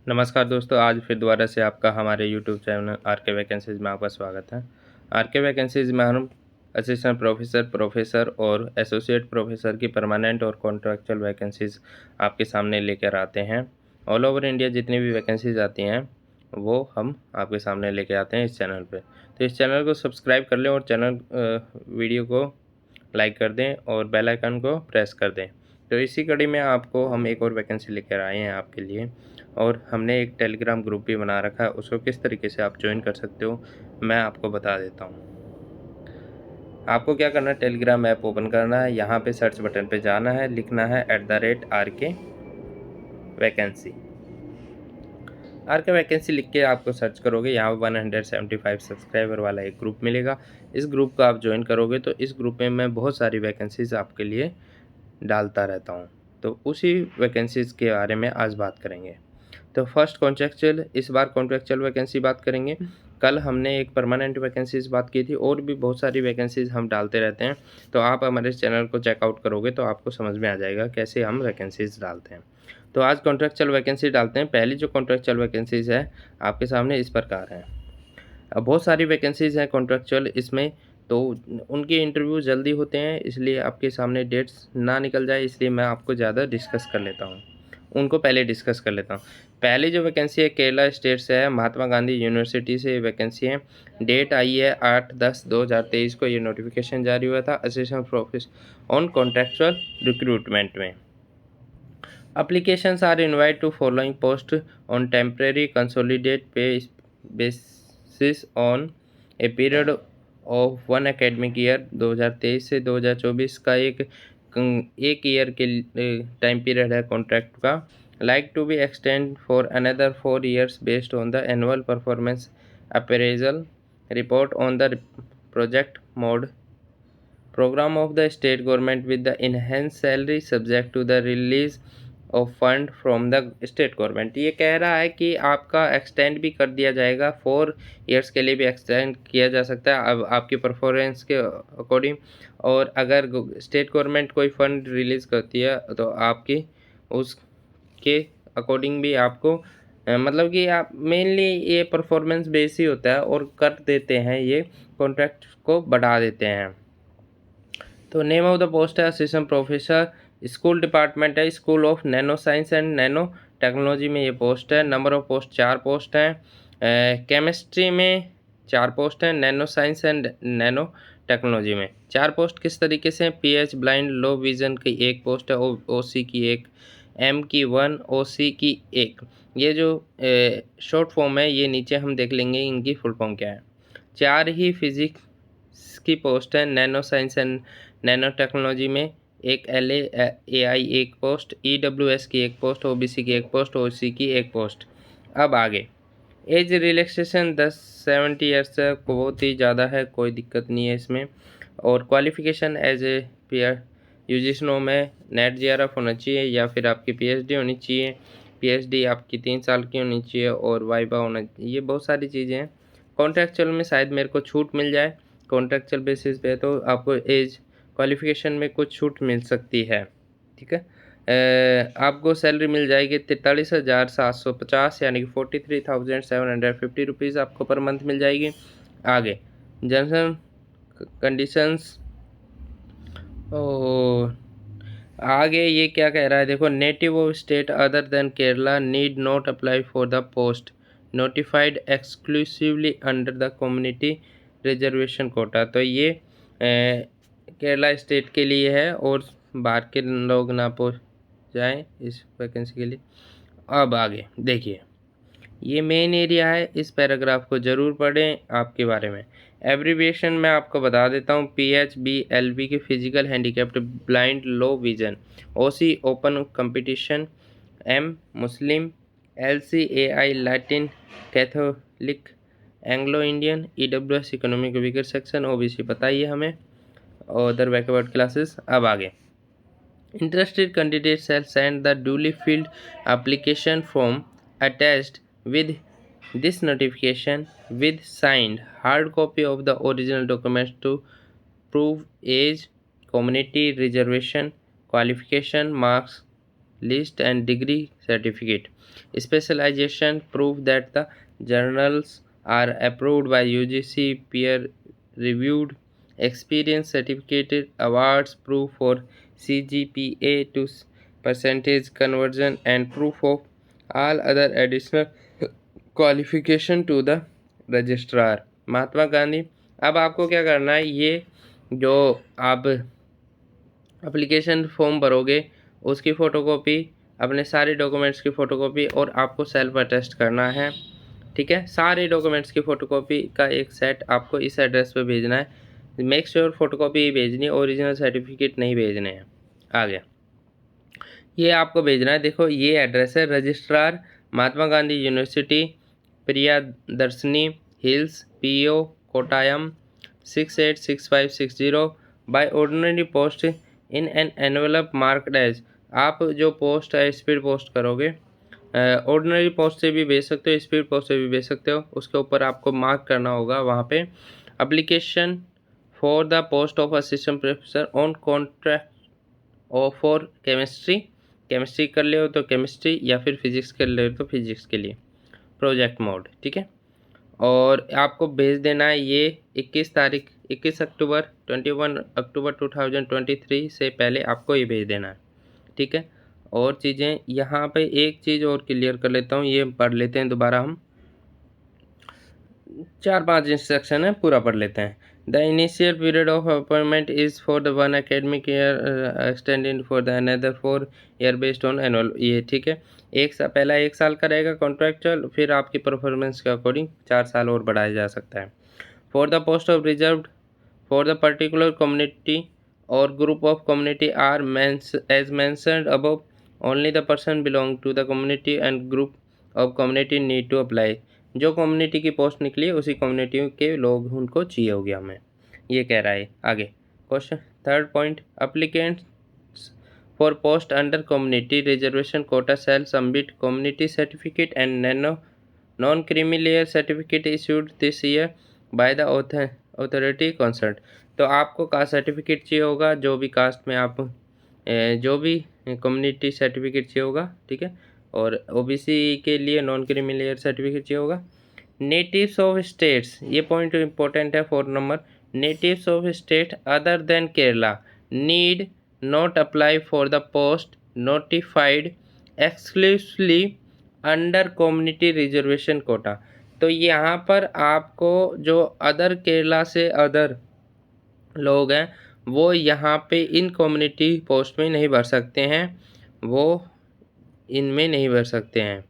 नमस्कार दोस्तों, आज फिर दोबारा से आपका हमारे यूट्यूब चैनल आर के वैकेंसीज़ में आपका स्वागत है। आर के वैकेंसीज़ में हम असिस्टेंट प्रोफेसर, प्रोफेसर और एसोसिएट प्रोफेसर की परमानेंट और कॉन्ट्रैक्चुअल वैकेंसीज़ आपके सामने लेकर आते हैं। ऑल ओवर इंडिया जितनी भी वैकेंसीज़ आती हैं वो हम आपके सामने लेके आते हैं इस चैनल पे। तो इस चैनल को सब्सक्राइब कर लें और वीडियो को लाइक कर दें और बेल आइकन को प्रेस कर दें। तो इसी कड़ी में आपको हम एक और वैकेंसी लेकर आए हैं आपके लिए, और हमने एक टेलीग्राम ग्रुप भी बना रखा है। उसको किस तरीके से आप ज्वाइन कर सकते हो मैं आपको बता देता हूँ। आपको क्या करना है, टेलीग्राम ऐप ओपन करना है, यहाँ पे सर्च बटन पे जाना है, लिखना है @RK वैकेंसी। RK वैकेंसी लिख के आपको सर्च करोगे, यहाँ 175 सब्सक्राइबर वाला एक ग्रुप मिलेगा। इस ग्रुप को आप ज्वाइन करोगे तो इस ग्रुप में मैं बहुत सारी वैकेंसीज़ आपके लिए डालता रहता हूँ। तो उसी वैकेंसीज़ के बारे में आज बात करेंगे। तो फर्स्ट कॉन्ट्रैक्चुअल, इस बार कॉन्ट्रैक्चुअल वैकेंसी बात करेंगे। कल हमने एक परमानेंट वैकेंसीज़ बात की थी, और भी बहुत सारी वैकेंसीज़ हम डालते रहते हैं। तो आप हमारे चैनल को चेकआउट करोगे तो आपको समझ में आ जाएगा कैसे हम वैकेंसीज़ डालते हैं। तो आज कॉन्ट्रैक्चुअल वैकेंसी डालते हैं। पहली जो कॉन्ट्रैक्चुअल वैकेंसीज़ है आपके सामने इस प्रकार है। अब बहुत सारी वैकेंसीज़ हैं कॉन्ट्रैक्चुअल इसमें, तो उनके इंटरव्यू जल्दी होते हैं, इसलिए आपके सामने डेट्स ना निकल जाए, इसलिए मैं आपको ज़्यादा डिस्कस कर लेता हूँ, उनको पहले डिस्कस कर लेता हूँ। पहली जो वैकेंसी है केरला स्टेट से है, महात्मा गांधी यूनिवर्सिटी से ये वैकेंसी है। डेट आई है 8/10/2023 को ये नोटिफिकेशन जारी हुआ था assistant professor on contractual recruitment में। Applications are invited to following post on temporary consolidated pay basis on a period of 1 academic year 2023 से 2024 का एक ईयर के टाइम पीरियड है कॉन्ट्रैक्ट का। Like to be extend for another 4 years based on the annual performance appraisal report on the project mode program of the state government with the enhanced salary subject to the release of fund from the state government. ये कह रहा है कि आपका extend भी कर दिया जाएगा, 4 years के लिए भी एक्सटेंड किया जा सकता है अब आपकी परफॉर्मेंस के अकॉर्डिंग। और अगर स्टेट गवर्नमेंट कोई फंड रिलीज़ करती है तो आपकी उसके अकॉर्डिंग भी आपको मतलब कि आप मेनली ये परफॉर्मेंस बेस ही होता है, और कर देते हैं ये कॉन्ट्रैक्ट को बढ़ा देते हैं। तो नेम ऑफ द पोस्ट है असिस्टेंट प्रोफेसर। स्कूल डिपार्टमेंट है school of nano science and nano technology में ये पोस्ट है। नंबर ऑफ पोस्ट 4 पोस्ट हैं। केमिस्ट्री में 4 पोस्ट हैं। Nano science and nano technology में 4 पोस्ट किस तरीके से, PH ब्लाइंड लो विजन की 1 पोस्ट है, OC की 1, M की 1, OC की 1। ये जो शॉर्ट फॉर्म है ये नीचे हम देख लेंगे इनकी फुल फॉर्म क्या है। 4 ही फिजिक्स की पोस्ट है। Nano science and nano technology में एक LAI 1 पोस्ट, EWS की 1 पोस्ट, OBC की 1 पोस्ट, OC की 1 पोस्ट। अब आगे एज रिलैक्सेशन 10-70 ईयर्स तक बहुत ही ज़्यादा है, कोई दिक्कत नहीं है इसमें। और क्वालिफिकेशन एज ए पीआर यूजिशनो में नेट JRF होना चाहिए, या फिर आपकी PhD होनी चाहिए। PhD आपकी 3 साल की होनी चाहिए, और वाइवा होना चाहिए। ये बहुत सारी चीज़ें हैं। कॉन्ट्रैक्चुअल में शायद मेरे को छूट मिल जाए, कॉन्ट्रैक्चुअल बेसिस पे तो आपको एज क्वालिफिकेशन में कुछ छूट मिल सकती है, ठीक है। आपको सैलरी मिल जाएगी 43,750 यानी कि 43,750 रुपीज़ आपको पर मंथ मिल जाएगी। आगे जनरल कंडीशंस, और आगे ये क्या कह रहा है देखो, native of state other than Kerala need not apply for the post notified exclusively under the community reservation Kota. तो ये केरला स्टेट के लिए है, और बाहर के लोग ना पहुँच जाएं इस वैकेंसी के लिए। अब आगे देखिए, ये मेन एरिया है, इस पैराग्राफ को ज़रूर पढ़ें। आपके बारे में एब्रीविएशन मैं आपको बता देता हूँ। PHBLV की physical handicapped blind low vision, OC open competition, M मुस्लिम, LCAI Latin Catholic Anglo Indian, EWS economic weaker section, OBC बताइए हमें, अदर बैकवर्ड क्लासेस। अब आगे interested candidates shall send the duly filled application form attached with this notification with signed hard copy of the original documents to prove age, community reservation, qualification, marks list and degree certificate. Specialization proof that the journals are approved by UGC peer reviewed. Experience certificated awards proof for CGPA to percentage conversion and proof of all other additional qualification to the registrar. Mahatma Gandhi. अब आपको क्या करना है, ये जो आप application form भरोगे उसकी photocopy, अपने सारे डॉक्यूमेंट्स की फ़ोटोकॉपी और आपको सेल्फ अटेस्ट करना है। ठीक है, सारे डॉक्यूमेंट्स की फ़ोटोकॉपी का एक सेट आपको इस एड्रेस पे भेजना है। मेक श्योर फ़ोटोकॉपी ही भेजनी है, ओरिजिनल सर्टिफिकेट नहीं भेजने हैं। आ गया, ये आपको भेजना है। देखो ये एड्रेस है, registrar Mahatma Gandhi university, Priyadarshini hills, PO Kottayam 686560 by ordinary post in an envelope marked as. आप जो पोस्ट है स्पीड पोस्ट करोगे, ऑर्डिनरी पोस्ट से भी भेज सकते हो, स्पीड पोस्ट से भी भेज सकते हो। उसके ऊपर आपको मार्क करना होगा वहाँ पे application for the post of assistant professor on contract और फॉर केमिस्ट्री कर ले हो तो केमिस्ट्री, या फिर फिजिक्स कर ले हो तो फिजिक्स के लिए प्रोजेक्ट मोड। ठीक है, और आपको भेज देना है ये 21 अक्टूबर 2023 से पहले आपको ये भेज देना है। ठीक है, और चीज़ें यहाँ पे एक चीज़ और क्लियर कर लेता हूँ, ये पढ़ लेते हैं दोबारा हम। 4-5 इंस्ट्रक्शन है, पूरा पढ़ लेते हैं। The initial period of appointment is for the 1 academic year extended for the another 4 year based on annual. ये ठीक है, पहला 1 साल का रहेगा कॉन्ट्रैक्चुअल, फिर आपकी परफॉर्मेंस के अकॉर्डिंग 4 साल और बढ़ाया जा सकता है। For the post of reserved for the particular community और group of community are as mentioned above, only the person belong to the community and group of community need to apply. जो community की post निकली है उसी community के लोग उनको चाहिए हो गया हमें, ये कह रहा है। आगे question 3rd point, applicants for post under community reservation quota shall submit community certificate and non creamy layer certificate issued this year by the authority concern. तो आपको कास्ट सर्टिफिकेट चाहिए होगा, जो भी कास्ट में आप जो भी कम्युनिटी सर्टिफिकेट चाहिए होगा। ठीक है, और OBC के लिए नॉन क्रीमी लेयर सर्टिफिकेट चाहिए होगा। नेटिव्स ऑफ स्टेट्स, ये पॉइंट इंपॉर्टेंट है 4 number. Natives of state other than Kerala need not apply for the post notified exclusively under community reservation Kota. तो यहाँ पर आपको जो अदर केरला से अदर लोग हैं वो यहाँ पे इन कम्युनिटी पोस्ट में नहीं भर सकते हैं, वो इनमें नहीं भर सकते हैं।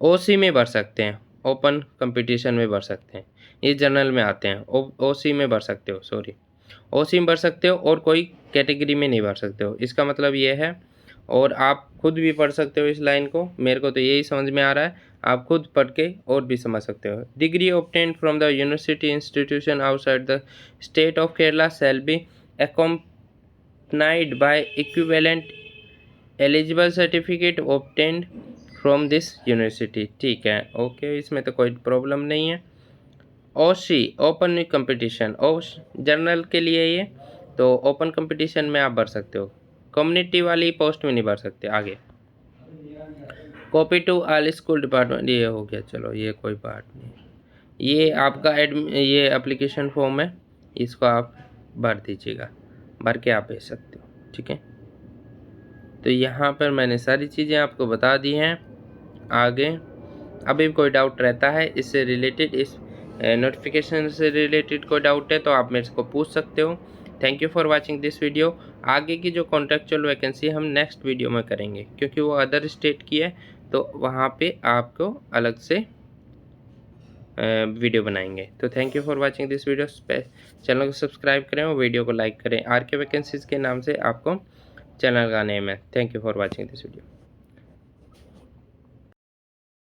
OC में भर सकते हैं, ओपन कंपटीशन में भर सकते हैं, ये जनरल में आते हैं। OC में भर सकते हो, सॉरी OC में भर सकते हो, और कोई कैटेगरी में नहीं भर सकते हो। इसका मतलब ये है, और आप खुद भी पढ़ सकते हो इस लाइन को, मेरे को तो यही समझ में आ रहा है, आप खुद पढ़ के और भी समझ सकते हो। Degree obtained from the university institution outside the state of Kerala shall be accompanied by equivalent eligible certificate obtained from this university. ठीक है, ओके, इसमें तो कोई प्रॉब्लम नहीं है। OC ओपन कंपटीशन, जनरल के लिए ये, तो ओपन कंपटीशन में आप भर सकते हो, कम्युनिटी वाली पोस्ट में नहीं भर सकते। आगे copy to all school department, ये हो गया, चलो ये कोई बात नहीं। ये आपका ये एप्लीकेशन फॉर्म है, इसको आप भर दीजिएगा, भर के आप भेज सकते हो। ठीक है, तो यहाँ पर मैंने सारी चीज़ें आपको बता दी हैं। आगे अभी कोई डाउट रहता है इससे रिलेटेड, इस नोटिफिकेशन से रिलेटेड कोई डाउट है तो आप मेरे को पूछ सकते हो। Thank you for watching this video. आगे की जो कॉन्ट्रेक्चुअल वैकेंसी हम नेक्स्ट वीडियो में करेंगे, क्योंकि वो अदर स्टेट की है, तो वहाँ पे आपको अलग से वीडियो बनाएंगे। तो thank you for watching this video. Channel को सब्सक्राइब करें और वीडियो को लाइक करें। RK वैकेंसीज के नाम से आपको चैनल का नेम है। Thank you for watching this video.